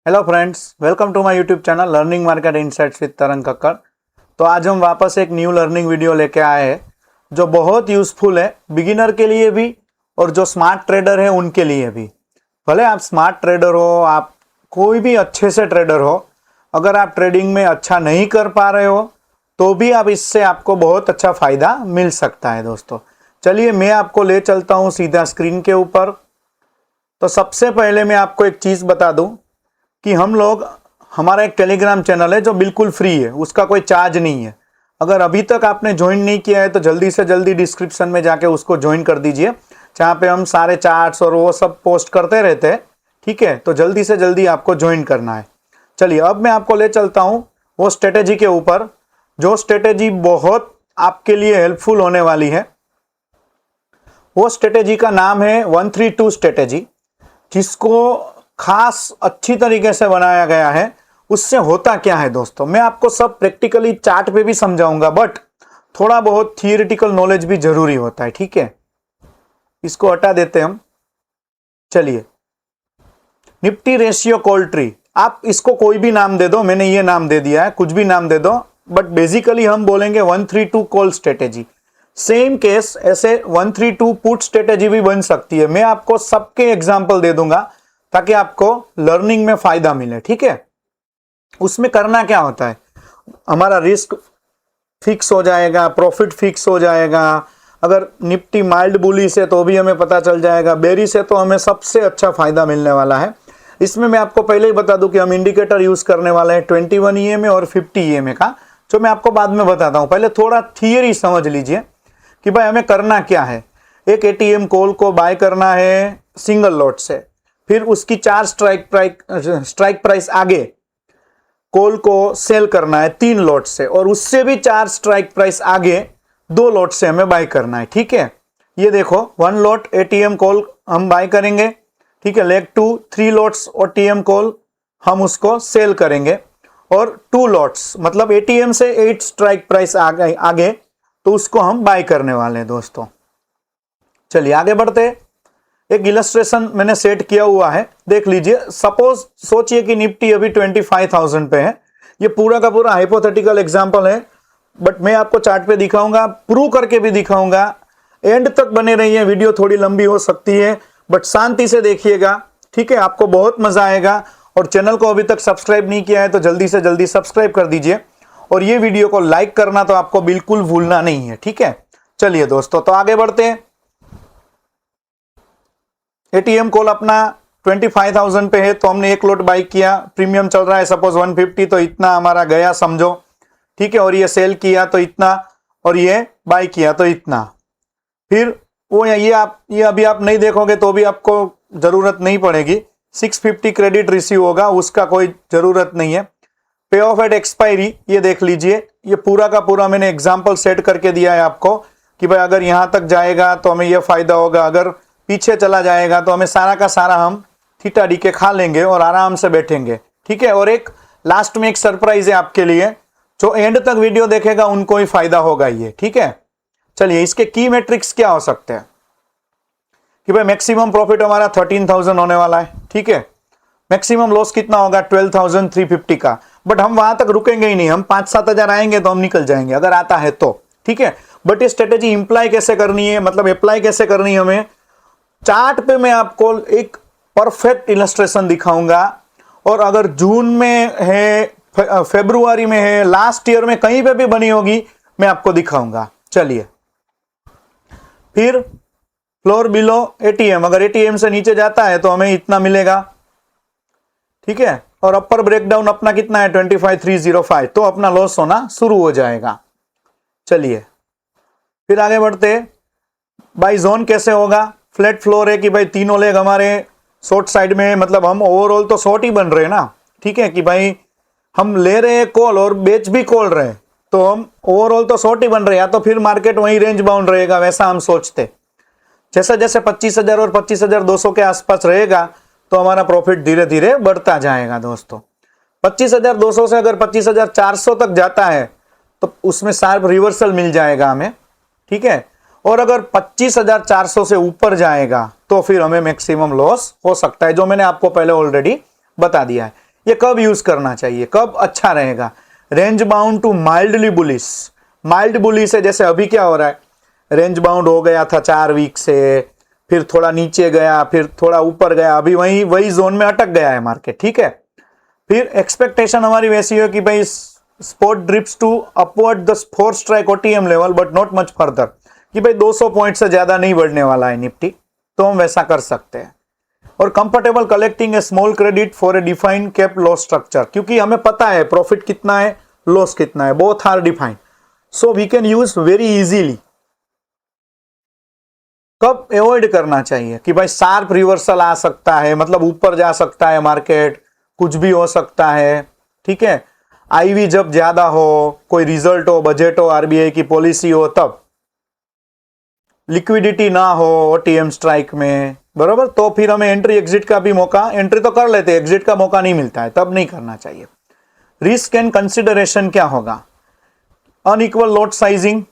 Hello friends, welcome to my YouTube channel learning market insights with Tarang Kakkar. तो आज हम वापस एक न्यू लर्निंग वीडियो लेके आए हैं जो बहुत यूज़फुल है बिगिनर के लिए भी और जो स्मार्ट ट्रेडर है उनके लिए भी। भले आप स्मार्ट ट्रेडर हो, आप कोई भी अच्छे से ट्रेडर हो, अगर आप ट्रेडिंग में अच्छा नहीं कर पा रहे हो तो भी आप इससे आपको बहुत अच्छा फ़ायदा मिल सकता है। दोस्तों चलिए मैं आपको ले चलता हूँ सीधा स्क्रीन के ऊपर। तो सबसे पहले मैं आपको एक चीज़ बता दूँ कि हमारा एक टेलीग्राम चैनल है जो बिल्कुल फ्री है, उसका कोई चार्ज नहीं है। अगर अभी तक आपने ज्वाइन नहीं किया है तो जल्दी से जल्दी डिस्क्रिप्शन में जाके उसको ज्वाइन कर दीजिए, जहाँ पे हम सारे चार्ट्स और वो सब पोस्ट करते रहते हैं। ठीक है, तो जल्दी से जल्दी आपको ज्वाइन करना है। चलिए अब मैं आपको ले चलता हूँ वो स्ट्रेटेजी के ऊपर, जो स्ट्रेटेजी बहुत आपके लिए हेल्पफुल होने वाली है। वो स्ट्रेटेजी का नाम है 132 स्ट्रेटेजी, जिसको खास अच्छी तरीके से बनाया गया है। उससे होता क्या है दोस्तों, मैं आपको सब प्रैक्टिकली चार्ट पे भी समझाऊंगा, बट थोड़ा बहुत थियोरेटिकल नॉलेज भी जरूरी होता है। ठीक है, इसको हटा देते हैं हम। चलिए, निफ्टी रेशियो कॉल ट्री, आप इसको कोई भी नाम दे दो, मैंने ये नाम दे दिया है, कुछ भी नाम दे दो, बट बेसिकली हम बोलेंगे 132 कॉल स्ट्रेटेजी। सेम केस ऐसे 132 पुट स्ट्रेटेजी भी बन सकती है। मैं आपको सबके एग्जाम्पल दे दूंगा ताकि आपको लर्निंग में फायदा मिले। ठीक है, उसमें करना क्या होता है, हमारा रिस्क फिक्स हो जाएगा, प्रॉफिट फिक्स हो जाएगा। अगर निफ्टी माइल्ड बुलिश है तो भी हमें पता चल जाएगा, बेरिश है तो हमें सबसे अच्छा फायदा मिलने वाला है। इसमें मैं आपको पहले ही बता दूं कि हम इंडिकेटर यूज करने वाले हैं 21 EMA और 50 EMA का, जो मैं आपको बाद में बताता हूं। पहले थोड़ा थियरी समझ लीजिए कि भाई हमें करना क्या है। एक ATM कॉल को बाय करना है सिंगल लॉट से, फिर उसकी 4 स्ट्राइक प्राइस आगे कॉल को सेल करना है 3 लॉट से, और उससे भी 4 स्ट्राइक प्राइस आगे 2 लॉट से हमें बाय करना है। ठीक है, ये देखो 1 लॉट ATM कॉल हम बाय करेंगे। ठीक है, लेग 2 3 लॉट्स और TM कॉल हम उसको सेल करेंगे, और 2 लॉट्स मतलब ATM से 8 स्ट्राइक प्राइस आगे तो उसको हम बाय करने वाले हैं। दोस्तों चलिए आगे बढ़ते हैं। एक इलस्ट्रेशन मैंने सेट किया हुआ है, देख लीजिए। सपोज सोचिए कि निफ्टी अभी 25,000 पे है। ये पूरा का पूरा हाइपोथेटिकल एग्जांपल है, बट मैं आपको चार्ट पे दिखाऊंगा, प्रूव करके भी दिखाऊंगा। एंड तक बने रहिए, वीडियो थोड़ी लंबी हो सकती है बट शांति से देखिएगा। ठीक है, आपको बहुत मजा आएगा। और चैनल को अभी तक सब्सक्राइब नहीं किया है तो जल्दी से जल्दी सब्सक्राइब कर दीजिए, और ये वीडियो को लाइक करना तो आपको बिल्कुल भूलना नहीं है। ठीक है, चलिए दोस्तों तो आगे बढ़ते हैं। ATM कॉल अपना 25,000 पे है तो हमने 1 लॉट बाई किया, प्रीमियम चल रहा है सपोज 150, तो इतना हमारा गया समझो। ठीक है, और ये सेल किया तो इतना, और ये बाई किया तो इतना। फिर वो ये अभी आप नहीं देखोगे तो भी आपको जरूरत नहीं पड़ेगी। 650 क्रेडिट रिसीव होगा, उसका कोई जरूरत नहीं है। पे ऑफ एट एक्सपायरी, ये देख लीजिए, ये पूरा का पूरा मैंने एग्जाम्पल सेट करके दिया है आपको कि भाई अगर यहां तक जाएगा तो हमें यह फायदा होगा, अगर पीछे चला जाएगा तो हमें सारा का सारा हम थीटा डी के खा लेंगे और आराम से बैठेंगे। ठीक है, और एक लास्ट में एक सरप्राइज है आपके लिए, जो एंड तक वीडियो देखेगा उनको ही फायदा होगा ये। ठीक है, चलिए इसके की मैट्रिक्स क्या हो सकते हैं कि भाई मैक्सिमम प्रॉफिट हमारा 13,000 होने वाला है। ठीक है, मैक्सिमम लॉस कितना होगा 12,350 का, बट हम वहां तक रुकेंगे ही नहीं, हम 5-7 हजार आएंगे तो हम निकल जाएंगे अगर आता है तो। ठीक है, बट ये स्ट्रेटेजी इंप्लाई कैसे करनी है, मतलब अप्लाई कैसे करनी है हमें, चार्ट पे मैं आपको एक परफेक्ट इलस्ट्रेशन दिखाऊंगा। और अगर जून में है, फरवरी में है, लास्ट ईयर में कहीं पे भी बनी होगी, मैं आपको दिखाऊंगा। चलिए, फिर फ्लोर बिलो ATM, अगर ATM से नीचे जाता है तो हमें इतना मिलेगा। ठीक है, और अपर ब्रेकडाउन अपना कितना है 25,305, तो अपना लॉस होना शुरू हो जाएगा। चलिए फिर आगे बढ़ते, बाई जोन कैसे होगा। फ्लैट फ्लोर है कि भाई तीनों लेग हमारे शॉर्ट साइड में, मतलब हम ओवरऑल तो शॉर्ट ही बन रहे हैं ना। ठीक है, कि भाई हम ले रहे हैं कॉल और बेच भी कॉल रहे, तो हम ओवरऑल तो शॉर्ट ही बन रहे हैं, या तो फिर मार्केट वहीं रेंज बाउंड रहेगा, वैसा हम सोचते। जैसे जैसे 25,000 और 25,200 के आसपास रहेगा तो हमारा प्रॉफिट धीरे धीरे बढ़ता जाएगा। दोस्तों 25,200 से अगर 25,400 तक जाता है तो उसमें शार्प रिवर्सल मिल जाएगा हमें। ठीक है, और अगर 25,400 से ऊपर जाएगा तो फिर हमें मैक्सिमम लॉस हो सकता है, जो मैंने आपको पहले ऑलरेडी बता दिया है। ये कब यूज करना चाहिए, कब अच्छा रहेगा? Range bound to mildly bullish. Mild bullish है, जैसे अभी क्या हो रहा है, रेंज बाउंड हो गया था 4 वीक से, फिर थोड़ा नीचे गया, फिर थोड़ा ऊपर गया, अभी वही जोन में अटक गया है मार्केट, ठीक है। फिर एक्सपेक्टेशन हमारी वैसी है कि भाई spot drifts to upward the 4 strike OTM level but not much further, कि भाई 200 पॉइंट से ज्यादा नहीं बढ़ने वाला है निफ्टी, तो हम वैसा कर सकते हैं। और comfortable collecting A small credit for a defined cap loss structure, क्योंकि हमें पता है प्रॉफिट कितना है, लॉस कितना है, both are defined, so we can use very easily. कब अवॉइड करना चाहिए कि भाई शार्प रिवर्सल आ सकता है, मतलब ऊपर जा सकता है मार्केट, कुछ भी हो सकता है, ठीक है। आईवी जब ज्यादा हो, कोई रिजल्ट हो, बजट हो, आरबीआई की पॉलिसी हो, तब लिक्विडिटी ना हो ओटीएम स्ट्राइक में, बराबर, तो फिर हमें एंट्री एग्जिट का भी मौका, एंट्री तो कर लेते, एग्जिट का मौका नहीं मिलता है, तब नहीं करना चाहिए। रिस्क एंड कंसिडरेशन क्या होगा? Unequal lot sizing,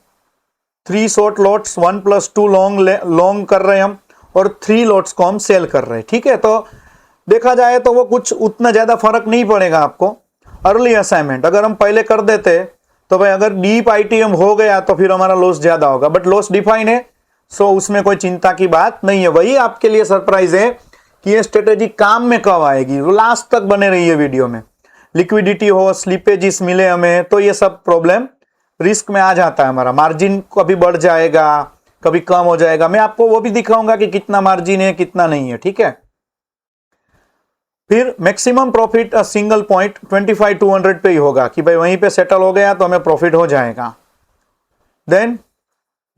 3 short lots 1+2 long कर रहे हैं हम, और 3 लॉट्स को हम सेल कर रहे हैं, ठीक है। तो देखा जाए तो वो कुछ उतना ज्यादा फर्क नहीं पड़ेगा आपको। अर्ली असाइनमेंट अगर हम पहले कर देते तो भाई अगर डीप आईटीएम हो गया तो फिर हमारा लॉस ज्यादा होगा, बट लॉस डिफाइन है, सो उसमें कोई चिंता की बात नहीं है। वही आपके लिए सरप्राइज है कि ये स्ट्रेटेजी काम में कब आएगी, वो लास्ट तक बने रही है वीडियो में। लिक्विडिटी हो, स्लिपेजिस मिले हमें, तो ये सब प्रॉब्लम रिस्क में आ जाता है हमारा। मार्जिन कभी बढ़ जाएगा, कभी कम हो जाएगा, मैं आपको वो भी दिखाऊंगा कि कितना मार्जिन है, कितना नहीं है, ठीक है। फिर मैक्सिमम प्रॉफिट सिंगल पॉइंट 25,200 पे ही होगा कि भाई वहीं पे सेटल हो गया तो हमें प्रॉफिट हो जाएगा। देन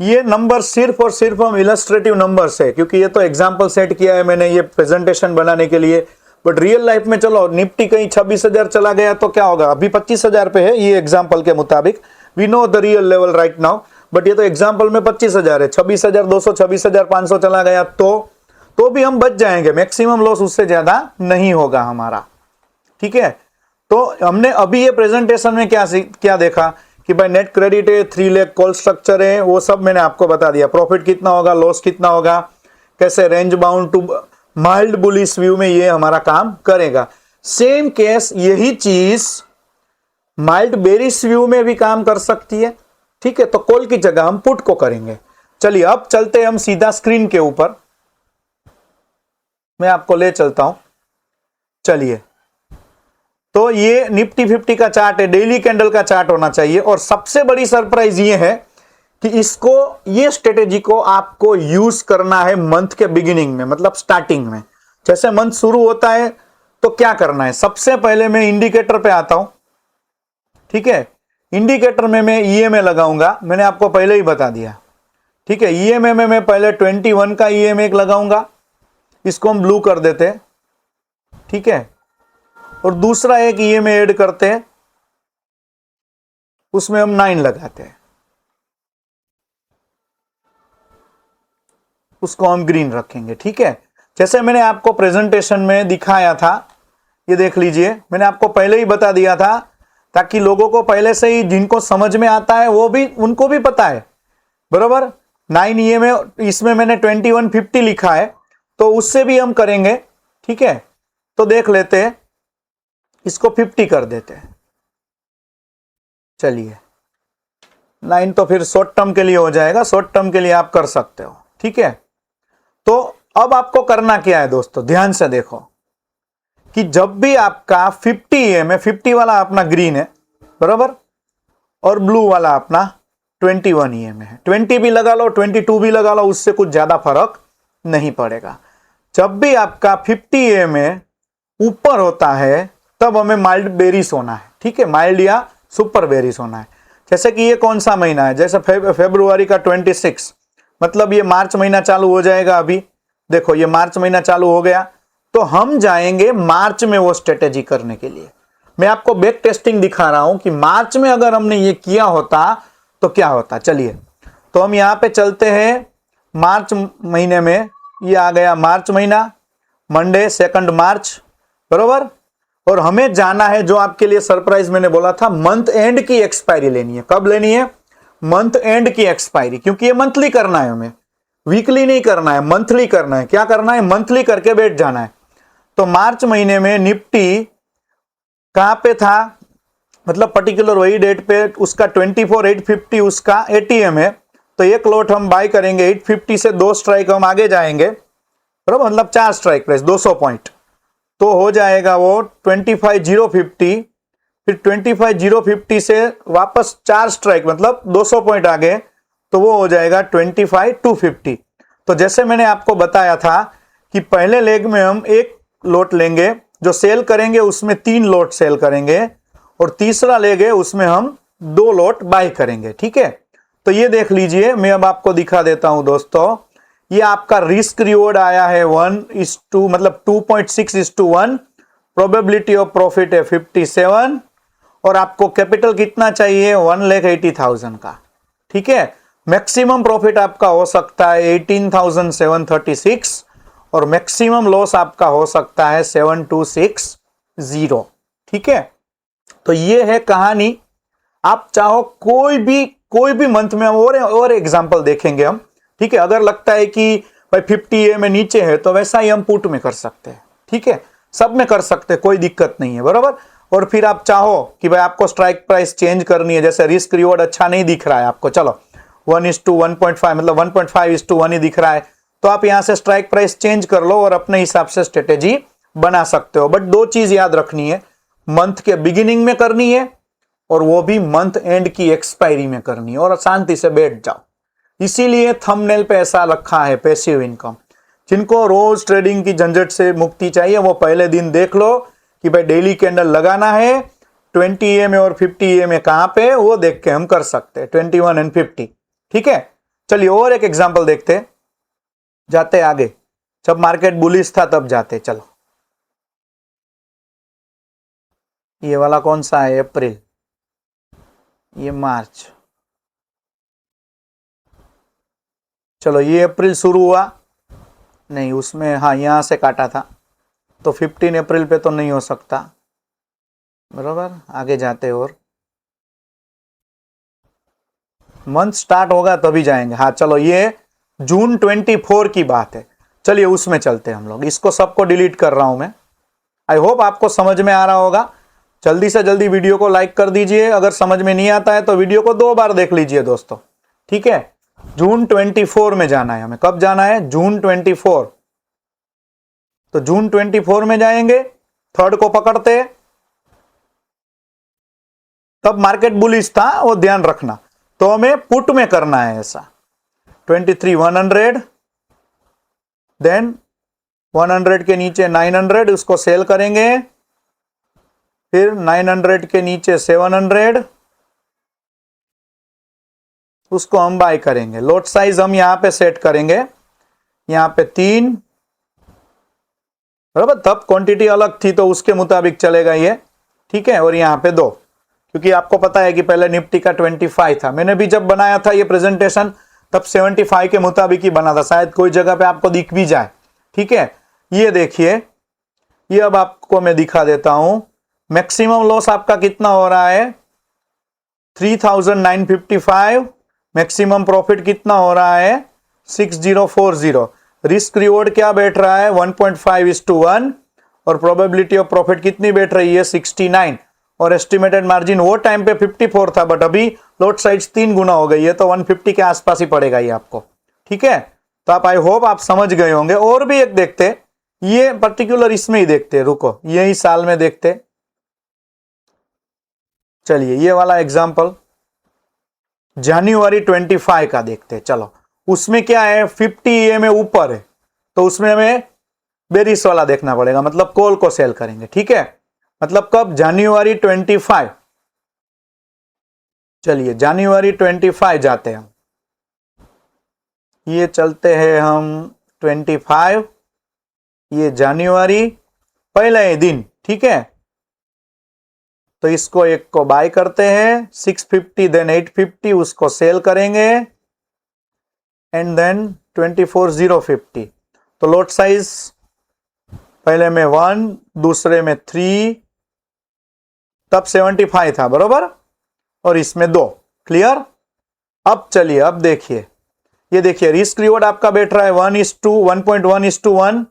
ये नंबर सिर्फ और सिर्फ हम इलस्ट्रेटिव नंबर्स है, क्योंकि ये तो एग्जांपल सेट किया है मैंने ये प्रेजेंटेशन बनाने के लिए, बट रियल लाइफ में चलो निफ्टी कहीं 26,000 चला गया तो क्या होगा? अभी 25,000 पे है ये एग्जांपल के मुताबिक, we know the real level right now, but ये तो एग्जांपल में 25,000 है, 26,200 26,500 चला गया तो भी हम बच जाएंगे, मैक्सिमम लॉस उससे ज्यादा नहीं होगा हमारा, ठीक है। तो हमने अभी ये प्रेजेंटेशन में क्या देखा कि भाई नेट क्रेडिट है, 3 लाख कॉल स्ट्रक्चर है, वो सब मैंने आपको बता दिया। प्रॉफिट कितना होगा, लॉस कितना होगा, कैसे range bound to mild bullish view में ये हमारा काम करेगा। सेम केस यही चीज माइल्ड बेरिश व्यू में भी काम कर सकती है, ठीक है। तो कॉल की जगह हम पुट को करेंगे। चलिए अब चलते हम सीधा स्क्रीन के ऊपर, मैं आपको ले चलता हूं। चलिए, तो ये निफ्टी 50 का चार्ट है, डेली कैंडल का चार्ट होना चाहिए। और सबसे बड़ी सरप्राइज ये है कि ये स्ट्रेटेजी को आपको यूज करना है मंथ के बिगिनिंग में, मतलब स्टार्टिंग में। जैसे मंथ शुरू होता है तो क्या करना है, सबसे पहले मैं इंडिकेटर पे आता हूं, ठीक है। इंडिकेटर में मैं ईएमए लगाऊंगा, मैंने आपको पहले ही बता दिया, ठीक है। ईएमए में मैं पहले 21 का ईएमए लगाऊंगा, इसको हम ब्लू कर देते हैं, ठीक है। और दूसरा एक ईएमए ऐड करते हैं, उसमें हम 9 लगाते हैं, उसको हम ग्रीन रखेंगे, ठीक है। जैसे मैंने आपको प्रेजेंटेशन में दिखाया था, ये देख लीजिए, मैंने आपको पहले ही बता दिया था ताकि लोगों को पहले से ही, जिनको समझ में आता है वो भी, उनको भी पता है, बराबर। 9 ईएमए, इसमें मैंने 2150 लिखा है, तो उससे भी हम करेंगे, ठीक है। तो देख लेते हैं, इसको 50 कर देते हैं। चलिए, 9 तो फिर शॉर्ट टर्म के लिए हो जाएगा, शॉर्ट टर्म के लिए आप कर सकते हो, ठीक है। तो अब आपको करना क्या है दोस्तों, ध्यान से देखो कि जब भी आपका 50 ईएमए, 50 वाला अपना ग्रीन है, बराबर, और ब्लू वाला अपना 21 ईएमए है, 20 भी लगा लो, 22 भी लगा लो, उससे कुछ ज्यादा फर्क नहीं पड़ेगा। जब भी आपका 50 ईएमए ऊपर होता है तब हमें माइल्ड बेरिश होना है, ठीक है, माइल्ड या सुपर बेरिश होना है। जैसे कि ये कौन सा महीना है, जैसे फरवरी का 26, मतलब ये मार्च महीना चालू हो जाएगा। अभी देखो ये मार्च महीना चालू हो गया, तो हम जाएंगे मार्च में वो स्ट्रेटेजी करने के लिए। मैं आपको बैक टेस्टिंग दिखा रहा हूं कि मार्च में अगर हमने ये किया होता तो क्या होता। चलिए, तो हम यहां पे चलते हैं मार्च महीने में, ये आ गया मार्च महीना, मंडे 2 मार्च, बरोबर। और हमें जाना है, जो आपके लिए सरप्राइज मैंने बोला था, मंथ एंड की एक्सपायरी लेनी है। कब लेनी है? मंथ एंड की एक्सपायरी, क्योंकि ये मंथली करना है हमें, वीकली नहीं करना है, मंथली करना है। क्या करना है? मंथली करके बैठ जाना है। तो मार्च महीने में निफ्टी कहाँ पे था, मतलब पर्टिकुलर वही डेट पे उसका 24,850 उसका एटीएम है, तो एक लॉट हम बाय करेंगे 850 से 2 स्ट्राइक हम आगे जाएंगे, बराबर, मतलब 4 स्ट्राइक प्राइस 200 पॉइंट, तो हो जाएगा वो 25,050, फिर 25,050 से वापस 4 स्ट्राइक मतलब 200 पॉइंट आगे, तो वो हो जाएगा 25,250। तो जैसे मैंने आपको बताया था कि पहले लेग में हम एक लॉट लेंगे, जो सेल करेंगे उसमें 3 लॉट सेल करेंगे, और तीसरा लेग है उसमें हम 2 लॉट बाय करेंगे, ठीक है। तो ये देख लीजिए, मैं अब आपको दिखा देता हूं दोस्तों, ये आपका रिस्क रिवॉर्ड आया है 1:2 मतलब 2.6:1, प्रोबेबिलिटी ऑफ प्रॉफिट है 57, और आपको कैपिटल कितना चाहिए 1,80,000 का, ठीक है। मैक्सिमम प्रॉफिट आपका हो सकता है 18,736, और मैक्सिमम लॉस आपका हो सकता है 7,260, ठीक है। तो ये है कहानी। आप चाहो कोई भी मंथ में हम और एग्जांपल देखेंगे हम, ठीक है। अगर लगता है कि भाई 50 में नीचे है तो वैसा ही हम पुट में कर सकते हैं, ठीक है, सब में कर सकते हैं, कोई दिक्कत नहीं है, बराबर। और फिर आप चाहो कि भाई आपको स्ट्राइक प्राइस चेंज करनी है, जैसे रिस्क रिवॉर्ड अच्छा नहीं दिख रहा है आपको, चलो 1:1.5 मतलब 1.5:1 ही दिख रहा है, तो आप यहां से स्ट्राइक प्राइस चेंज कर लो और अपने हिसाब से स्ट्रेटेजी बना सकते हो। बट 2 चीज याद रखनी है, मंथ के बिगिनिंग में करनी है, और वो भी मंथ एंड की एक्सपायरी में करनी है, और शांति से बैठ जाओ। इसीलिए थंबनेल पे ऐसा रखा है पैसिव इनकम। जिनको रोज ट्रेडिंग की झंझट से मुक्ति चाहिए वो पहले दिन देख लो कि भाई डेली कैंडल लगाना है 20 EMA और 50 EMA कहां पे, वो देख के हम कर सकते हैं 21 और 50, ठीक है। चलिए और एक एग्जांपल देखते हैं, जाते आगे, जब मार्केट बुलिश था तब जाते। चलो ये वाला कौन सा है, अप्रैल, ये मार्च, चलो ये अप्रैल शुरू हुआ, नहीं उसमें हाँ यहां से काटा था, तो 15 अप्रैल पे तो नहीं हो सकता, बराबर, आगे जाते और मंथ स्टार्ट होगा तभी जाएंगे। हाँ चलो ये जून 24 की बात है, चलिए उसमें चलते हैं हम लोग। इसको सबको डिलीट कर रहा हूं मैं, आई होप आपको समझ में आ रहा होगा। जल्दी से जल्दी वीडियो को लाइक कर दीजिए, अगर समझ में नहीं आता है तो वीडियो को 2 बार देख लीजिए दोस्तों, ठीक है। जून 24 में जाना है हमें, कब जाना है, जून 24, तो जून 24 में जाएंगे, 3rd को पकड़ते, तब मार्केट बुलिश था, वो ध्यान रखना, तो हमें पुट में करना है ऐसा। 23,100, देन 100 के नीचे 900 उसको सेल करेंगे, फिर 900 के नीचे 700 उसको हम बाय करेंगे। लॉट साइज हम यहां पे सेट करेंगे, यहां पे 3, बराबर, तब क्वांटिटी अलग थी तो उसके मुताबिक चलेगा ये, ठीक है। और यहां पे 2, क्योंकि आपको पता है कि पहले निफ्टी का 25 था, मैंने भी जब बनाया था ये प्रेजेंटेशन तब 75 के मुताबिक ही बना था, शायद कोई जगह पे आपको दिख भी जाए, ठीक है। ये देखिए, ये अब आपको मैं दिखा देता हूं, मैक्सिमम लॉस आपका कितना हो रहा है 3,955, मैक्सिमम प्रॉफिट कितना हो रहा है 6040, रिस्क रिवॉर्ड क्या बैठ रहा है 1.5:1, और प्रोबेबिलिटी ऑफ प्रॉफिट कितनी बैठ रही है 69, और एस्टिमेटेड मार्जिन वो टाइम पे 54 था, बट अभी लॉट साइज 3 गुना हो गई है, तो 150 के आसपास ही पड़ेगा ये आपको, ठीक है। तो आप आई होप आप समझ गए होंगे। और भी एक देखते, ये पर्टिकुलर इसमें ही देखते, रुको यही साल में देखते, चलिए ये वाला एग्जांपल जनवरी 25 का देखते हैं। चलो उसमें क्या है 50 EMA ऊपर है, तो उसमें हमें बेरिस वाला देखना पड़ेगा, मतलब कॉल को सेल करेंगे, ठीक है। मतलब कब, जनवरी 25, चलिए जनवरी 25 जाते हैं हम, ये चलते हैं हम 25, ये जनवरी पहले ही दिन, ठीक है। तो इसको एक को बाय करते हैं 650, देन 850 उसको सेल करेंगे, एंड देन 24,050, तो लॉट साइज पहले में 1, दूसरे में 3, तब 75 था, बरोबर, और इसमें 2, क्लियर। अब चलिए अब देखिए, ये देखिए रिस्क रिवॉर्ड आपका बैठ रहा है 1:1.1:1,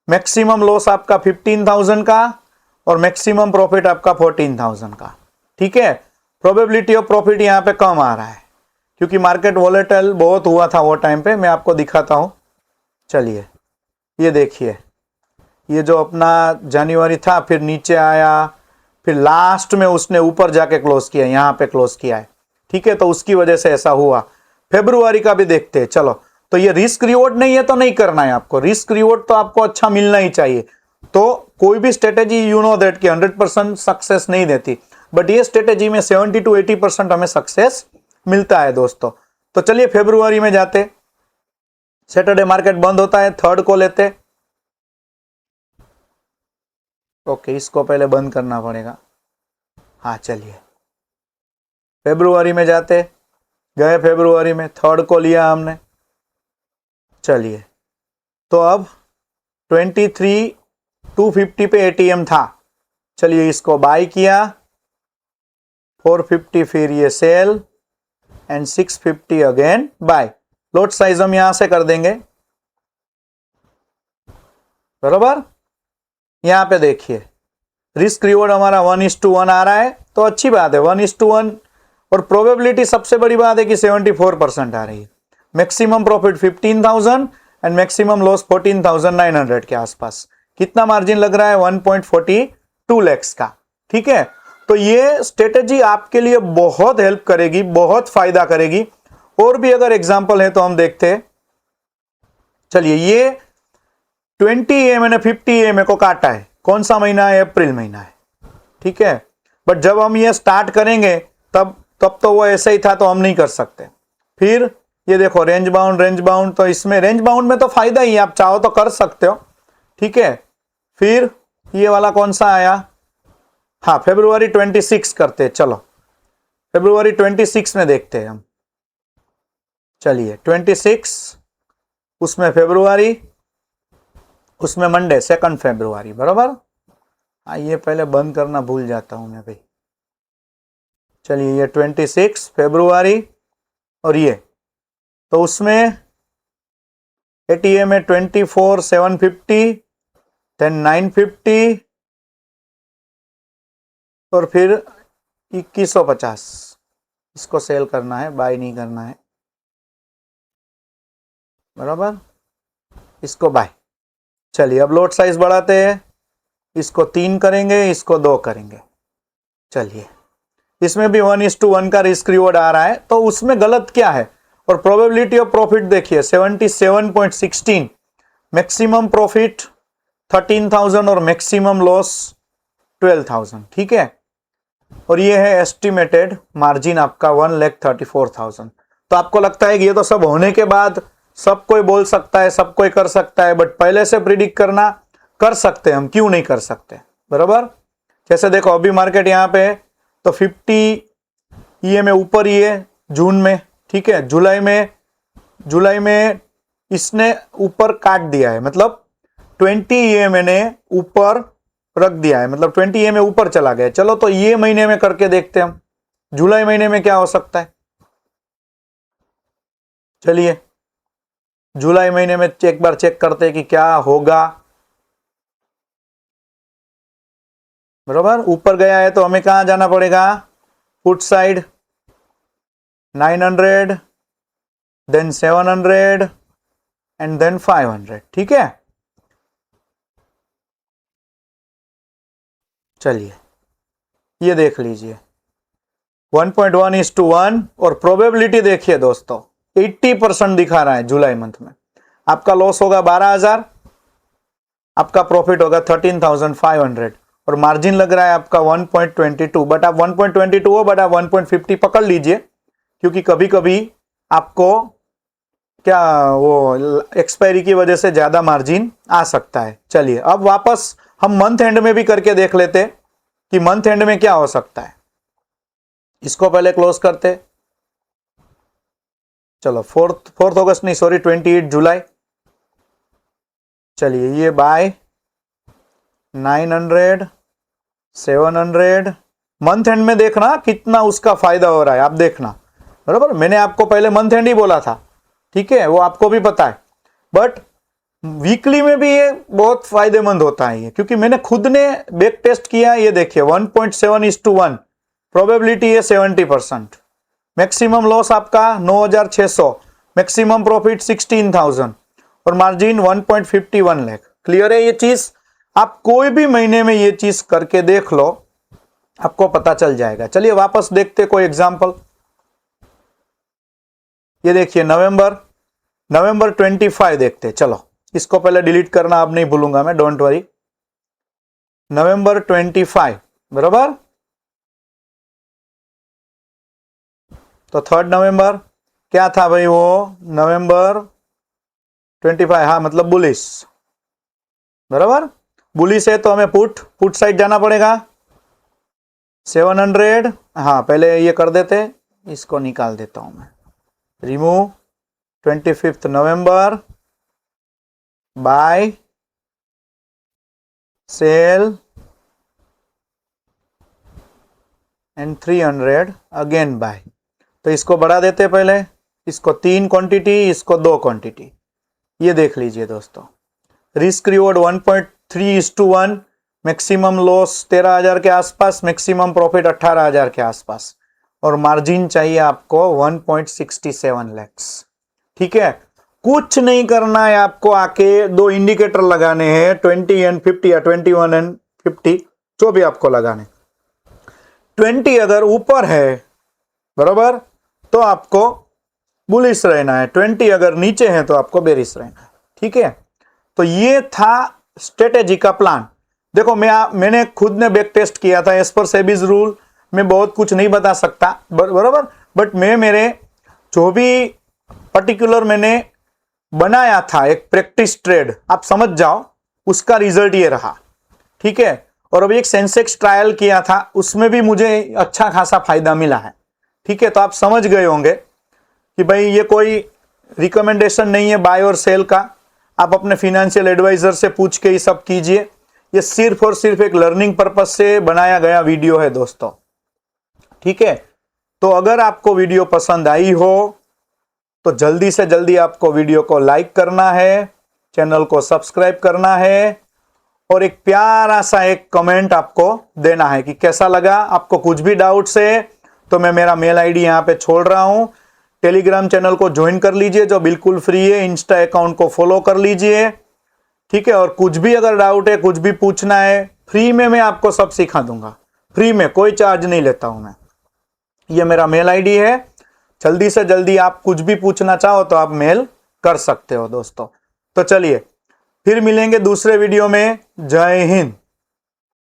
मैक्सिमम लॉस आपका 15,000 का, और मैक्सिमम प्रॉफिट आपका 14,000 का। ठीक है, प्रोबेबिलिटी ऑफ प्रॉफिट यहाँ पे कम आ रहा है क्योंकि मार्केट वोलेटाइल बहुत हुआ था वो टाइम पे। मैं आपको दिखाता हूँ, चलिए ये देखिए, ये जो अपना जनवरी था, फिर नीचे आया, फिर लास्ट में उसने ऊपर जाके क्लोज किया, यहाँ पे क्लोज किया है। ठीक है, तो उसकी वजह से ऐसा हुआ। फेब्रुआरी का भी देखते हैं, चलो। तो ये रिस्क रिवॉर्ड नहीं है तो नहीं करना है आपको, रिस्क रिवॉर्ड तो आपको अच्छा मिलना ही चाहिए। तो कोई भी स्ट्रेटेजी यू नो दैट कि 100% सक्सेस नहीं देती, बट ये स्ट्रेटेजी में 70 to 80% हमें सक्सेस मिलता है दोस्तों। तो चलिए फेब्रुआरी में जाते, सैटरडे मार्केट बंद होता है, 3rd को लेते। ओके, इसको पहले बंद करना पड़ेगा। हाँ चलिए फेब्रुआरी में जाते, गए फेब्रुआरी में, 3rd को लिया हमने। चलिए, तो अब 23,250 पे एटीएम था। चलिए इसको बाय किया, 450 फिर ये sell and 650 again buy. Lot size हम यहां से कर देंगे, बराबर। यहां पे देखिए रिस्क रिवॉर्ड हमारा 1:1 आ रहा है, तो अच्छी बात है 1:1। और प्रोबेबिलिटी सबसे बड़ी बात है कि 74% आ रही है। Maximum profit 15,000 and maximum loss 14,900 के आसपास। कितना मार्जिन लग रहा है? 1.42 lakhs का। ठीक है, तो ये स्ट्रेटेजी आपके लिए बहुत हेल्प करेगी, बहुत फायदा करेगी। और भी अगर एग्जांपल है तो हम देखते हैं। चलिए, ये 20 EMA ने 50 EMA को काटा है। कौन सा महीना है? अप्रैल महीना है। ठीक है, बट जब हम ये स्टार्ट करेंगे तब तो वो ऐसा ही था, तो हम नहीं कर सकते। फिर ये देखो रेंज बाउंड, तो इसमें रेंज बाउंड में तो फायदा ही है, आप चाहो तो कर सकते हो। ठीक है, फिर ये वाला कौन सा आया? हाँ, February 26 करते हैं। चलो February 26 में देखते हैं हम। चलिए 26, उसमें February, उसमें मंडे 2 February, बराबर। ये पहले बंद करना भूल जाता हूं मैं भाई। चलिए ये 26 February, और ये तो उसमें एटीएम में 24,750, देन 950, और फिर 2150। इसको सेल करना है, बाय नहीं करना है, बराबर। इसको बाय। चलिए अब लोट साइज बढ़ाते हैं, इसको 3 करेंगे, इसको 2 करेंगे। चलिए इसमें भी 1:1 का रिस्क रिवॉर्ड आ रहा है, तो उसमें गलत क्या है? और प्रोबेबिलिटी ऑफ प्रॉफिट देखिए 77.16, मैक्सिमम प्रॉफिट 13,000 और मैक्सिमम लॉस 12,000। ठीक है, और ये है एस्टिमेटेड मार्जिन आपका 1,34,000। तो आपको लगता है कि ये तो सब होने के बाद सब कोई बोल सकता है, सब कोई कर सकता है, बट पहले से प्रिडिक्ट करना कर सकते हैं हम, क्यों नहीं कर सकते? बराबर। जैसे देखो अभी मार्केट यहाँ पे है, तो 50 EMA ऊपर ही है जून में। ठीक है, जुलाई में इसने ऊपर काट दिया है, मतलब 20 EMA ने ऊपर रख दिया है, मतलब 20 EMA ऊपर चला गया। चलो तो ये महीने में करके देखते हैं हम, जुलाई महीने में क्या हो सकता है। चलिए जुलाई महीने में एक बार चेक करते हैं कि क्या होगा। बराबर, ऊपर गया है तो हमें कहां जाना पड़ेगा? Put side 900, then 700 and then 500। ठीक है, चलिए ये देख लीजिए 1.1:1, और प्रोबेबिलिटी देखिए दोस्तों 80% दिखा रहा है जुलाई मंथ में। आपका लॉस होगा 12,000, आपका प्रॉफिट होगा 13,500, और मार्जिन लग रहा है आपका 1.22। बट आप 1.22 हो, बट आप 1.50 पकड़ लीजिए, क्योंकि कभी कभी आपको क्या वो एक्सपायरी की वजह से ज्यादा मार्जिन आ सकता है। चलिए अब वापस हम मंथ एंड में भी करके देख लेते कि मंथ एंड में क्या हो सकता है। इसको पहले क्लोज करते। चलो 4 अगस्त नहीं, सॉरी 28 जुलाई। चलिए ये बाय 900, 700। मंथ एंड में देखना कितना उसका फायदा हो रहा है, आप देखना। बराबर, मैंने आपको पहले मंथ एंड ही बोला था। ठीक है, वो आपको भी पता है, बट वीकली में भी ये बहुत फायदेमंद होता है ये, क्योंकि मैंने खुद ने बैक टेस्ट किया। ये देखिए 1.7:1, प्रोबेबिलिटी है 70%, मैक्सिमम लॉस आपका 9,600, मैक्सिमम प्रॉफिट 16,000 और मार्जिन 1.51 लाख। क्लियर है ये चीज? आप कोई भी महीने में ये चीज करके देख लो, आपको पता चल जाएगा। चलिए वापस देखते कोई एग्जांपल। ये देखिए नवंबर 25 देखते। चलो इसको पहले डिलीट करना अब नहीं भूलूंगा मैं, डोंट वरी। नवंबर 25 बराबर। तो 3 नवंबर क्या था भाई? वो नवंबर 25, हाँ मतलब बुलिश, बराबर। बुलिश है तो हमें पुट साइड जाना पड़ेगा 700। हाँ पहले ये कर देते, इसको निकाल देता हूं मैं, remove 25 November, buy, sell and 300 again buy. तो इसको बढ़ा देते पहले, इसको 3 क्वांटिटी, इसको 2 क्वांटिटी। ये देख लीजिए दोस्तों, रिस्क रिवॉर्ड 1.3:1, मैक्सिमम लॉस 13,000 के आसपास, मैक्सिमम प्रॉफिट 18,000 के आसपास, और मार्जिन चाहिए आपको 1.67 लैक्स। ठीक है, कुछ नहीं करना है आपको, आके 2 इंडिकेटर लगाने हैं 20 एंड 50 या 21 एंड 50, जो भी आपको लगाने। 20 अगर ऊपर है बराबर तो आपको बुलिश रहना है, 20 अगर नीचे है तो आपको बेरिश रहना है। ठीक है, तो ये था स्ट्रेटेजी का प्लान। देखो मैंने खुद ने बैक टेस्ट किया था, एज पर सेबीज रूल मैं बहुत कुछ नहीं बता सकता बराबर, बट मैं मेरे जो भी पर्टिकुलर मैंने बनाया था एक प्रैक्टिस ट्रेड, आप समझ जाओ, उसका रिजल्ट ये रहा। ठीक है, और अभी एक सेंसेक्स ट्रायल किया था, उसमें भी मुझे अच्छा खासा फायदा मिला है। ठीक है, तो आप समझ गए होंगे कि भाई ये कोई रिकमेंडेशन नहीं है बाय और सेल का, आप अपने फिनेंशियल एडवाइजर से पूछ के ये सब कीजिए। ये सिर्फ और सिर्फ एक लर्निंग पर्पस से बनाया गया वीडियो है दोस्तों। ठीक है, तो अगर आपको वीडियो पसंद आई हो तो जल्दी से जल्दी आपको वीडियो को लाइक करना है, चैनल को सब्सक्राइब करना है, और एक प्यारा सा एक कमेंट आपको देना है कि कैसा लगा। आपको कुछ भी डाउट्स है तो मैं मेरा मेल आईडी यहां पे छोड़ रहा हूं, टेलीग्राम चैनल को ज्वाइन कर लीजिए जो बिल्कुल फ्री है, इंस्टा अकाउंट को फॉलो कर लीजिए। ठीक है, और कुछ भी अगर डाउट है, कुछ भी पूछना है, फ्री में मैं आपको सब सिखा दूंगा, फ्री में, कोई चार्ज नहीं लेता हूं मैं। ये मेरा मेल आईडी है, जल्दी से जल्दी आप कुछ भी पूछना चाहो तो आप मेल कर सकते हो दोस्तों। तो चलिए फिर मिलेंगे दूसरे वीडियो में। जय हिंद।